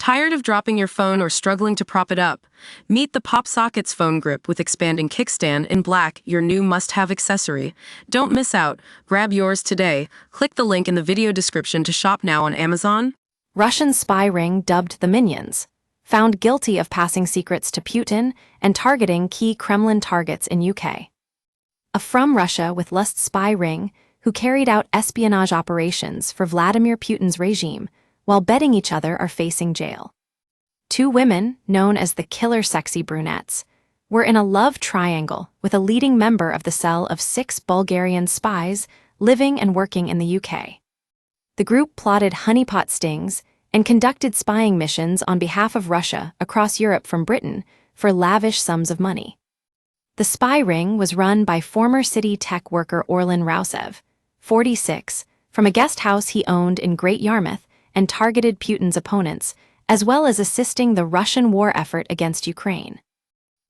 Tired of dropping your phone or struggling to prop it up? Meet the PopSockets phone grip with expanding kickstand in black, your new must-have accessory. Don't miss out. Grab yours today. Click the link in the video description to shop now on Amazon. Russian spy ring dubbed the Minions, found guilty of passing secrets to Putin and targeting key Kremlin targets in UK. A from Russia with lust spy ring who carried out espionage operations for Vladimir Putin's regime while betting each other are facing jail. Two women, known as the Killer Sexy Brunettes, were in a love triangle with a leading member of the cell of 6 Bulgarian spies living and working in the UK. The group plotted honeypot stings and conducted spying missions on behalf of Russia across Europe from Britain for lavish sums of money. The spy ring was run by former city tech worker Orlan Rousev, 46, from a guest house he owned in Great Yarmouth, and targeted Putin's opponents, as well as assisting the Russian war effort against Ukraine.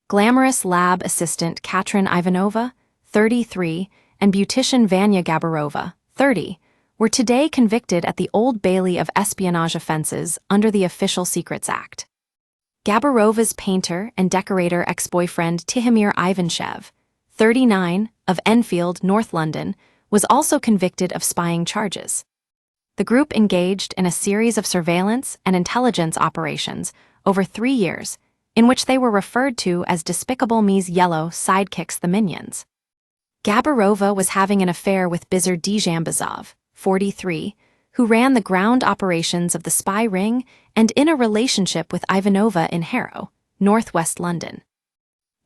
Glamorous lab assistant Katrin Ivanova, 33, and beautician Vanya Gabarova, 30, were today convicted at the Old Bailey of espionage offenses under the Official Secrets Act. Gabarova's painter and decorator ex-boyfriend Tihomir Ivanshev, 39, of Enfield, North London, was also convicted of spying charges. The group engaged in a series of surveillance and intelligence operations over 3 years, in which they were referred to as Despicable Me's yellow sidekicks, the Minions. Gabarova was having an affair with Bizar Djambazov, 43, who ran the ground operations of the spy ring and in a relationship with Ivanova in Harrow, northwest London.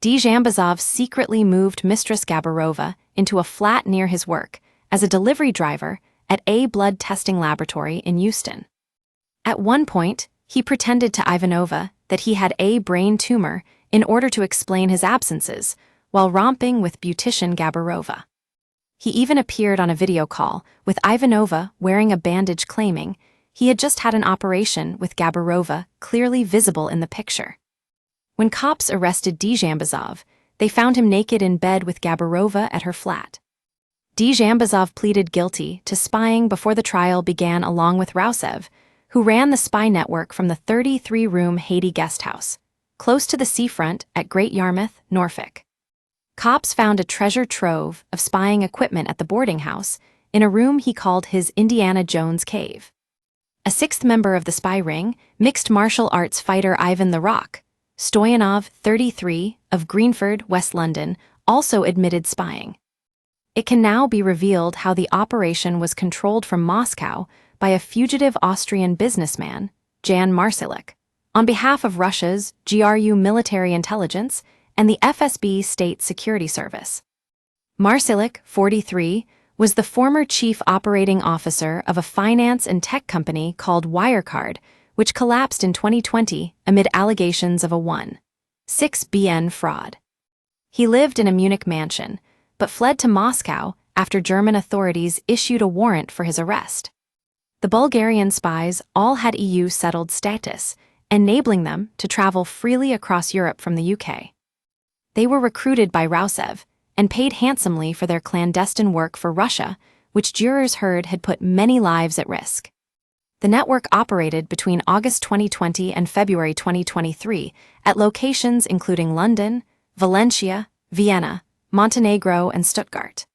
Djambazov secretly moved Mistress Gabarova into a flat near his work as a delivery driver at a blood testing laboratory in Euston. At one point, he pretended to Ivanova that he had a brain tumor in order to explain his absences while romping with beautician Gabarova. He even appeared on a video call with Ivanova wearing a bandage, claiming he had just had an operation, with Gabarova clearly visible in the picture. When cops arrested Djambazov, they found him naked in bed with Gabarova at her flat. Djambazov pleaded guilty to spying before the trial began, along with Rousev, who ran the spy network from the 33-room Haiti guest house, close to the seafront at Great Yarmouth, Norfolk. Cops found a treasure trove of spying equipment at the boarding house in a room he called his Indiana Jones cave. A 6th member of the spy ring, mixed martial arts fighter Ivan the Rock Stoyanov, 33, of Greenford, West London, also admitted spying. It can now be revealed how the operation was controlled from Moscow by a fugitive Austrian businessman, Jan Marsilik, on behalf of Russia's GRU military intelligence and the FSB State Security Service. Marsilik, 43, was the former chief operating officer of a finance and tech company called Wirecard, which collapsed in 2020 amid allegations of a 1.6 billion fraud. He lived in a Munich mansion, but fled to Moscow after German authorities issued a warrant for his arrest. The Bulgarian spies all had EU settled status, enabling them to travel freely across Europe from the UK. They were recruited by Rousev and paid handsomely for their clandestine work for Russia, which jurors heard had put many lives at risk. The network operated between August 2020 and February 2023 at locations including London, Valencia, Vienna, Montenegro, and Stuttgart.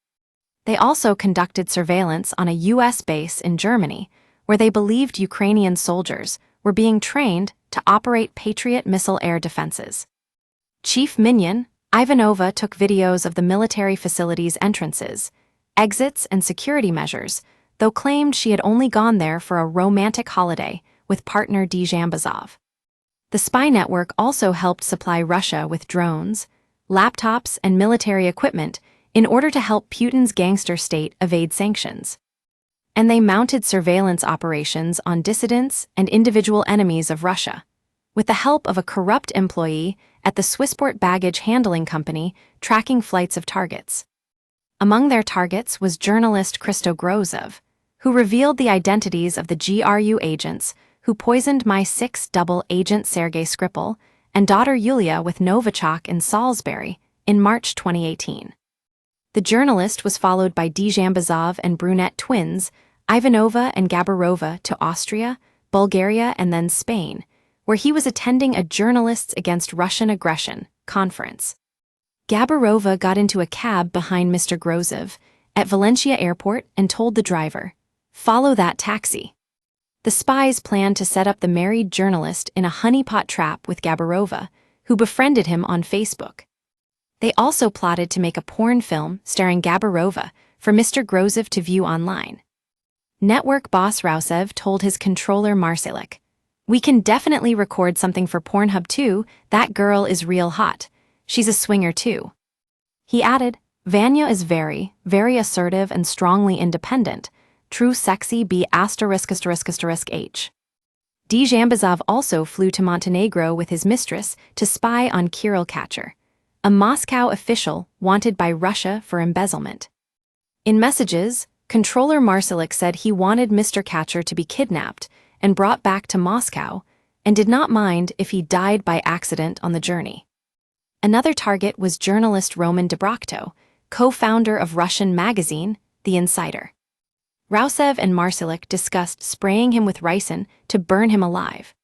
They also conducted surveillance on a U.S. base in Germany, where they believed Ukrainian soldiers were being trained to operate Patriot missile air defenses. Chief Minion Ivanova took videos of the military facility's entrances, exits, and security measures, though claimed she had only gone there for a romantic holiday with partner Djambazov. The spy network also helped supply Russia with drones, laptops, and military equipment in order to help Putin's gangster state evade sanctions. And they mounted surveillance operations on dissidents and individual enemies of Russia, with the help of a corrupt employee at the Swissport baggage handling company tracking flights of targets. Among their targets was journalist Christo Grozov, who revealed the identities of the GRU agents who poisoned My6 double agent Sergei Skripal and daughter Yulia with Novichok in Salisbury in March 2018. The journalist was followed by Djambazov and Brunette twins, Ivanova and Gabarova, to Austria, Bulgaria, and then Spain, where he was attending a Journalists Against Russian Aggression conference. Gabarova got into a cab behind Mr. Grozev at Valencia Airport and told the driver, "Follow that taxi." The spies planned to set up the married journalist in a honeypot trap with Gabarova, who befriended him on Facebook. They also plotted to make a porn film starring Gabarova for Mr. Grozev to view online. Network boss Rausev told his controller Marselik, "We can definitely record something for Pornhub too. That girl is real hot. She's a swinger too." He added, "Vanya is very, very assertive and strongly independent. True sexy B*******H. Djambazov also flew to Montenegro with his mistress to spy on Kirill Kacher, a Moscow official wanted by Russia for embezzlement. In messages, controller Marselik said he wanted Mr. Kacher to be kidnapped and brought back to Moscow, and did not mind if he died by accident on the journey. Another target was journalist Roman Dobrokto, co-founder of Russian magazine, The Insider. Rausev and Marselik discussed spraying him with ricin to burn him alive.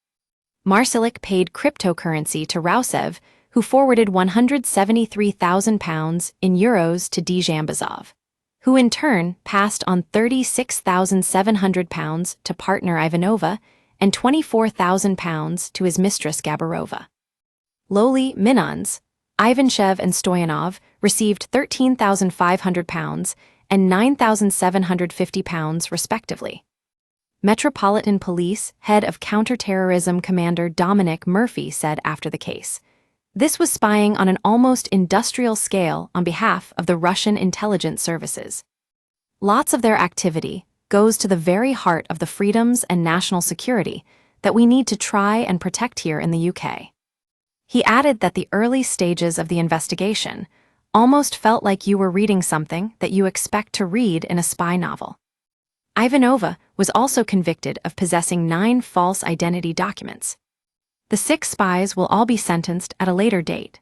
Marselik paid cryptocurrency to Rausev, who forwarded £173,000 in euros to Djambazov, who in turn passed on £36,700 to partner Ivanova and £24,000 to his mistress Gabarova. Loli Minons, Ivanchev and Stoyanov received £13,500 and £9,750 respectively. Metropolitan Police head of counterterrorism commander Dominic Murphy said after the case, "This was spying on an almost industrial scale on behalf of the Russian intelligence services. Lots of their activity goes to the very heart of the freedoms and national security that we need to try and protect here in the UK." He added that the early stages of the investigation almost felt like you were reading something that you expect to read in a spy novel. Ivanova was also convicted of possessing 9 false identity documents. The 6 spies will all be sentenced at a later date.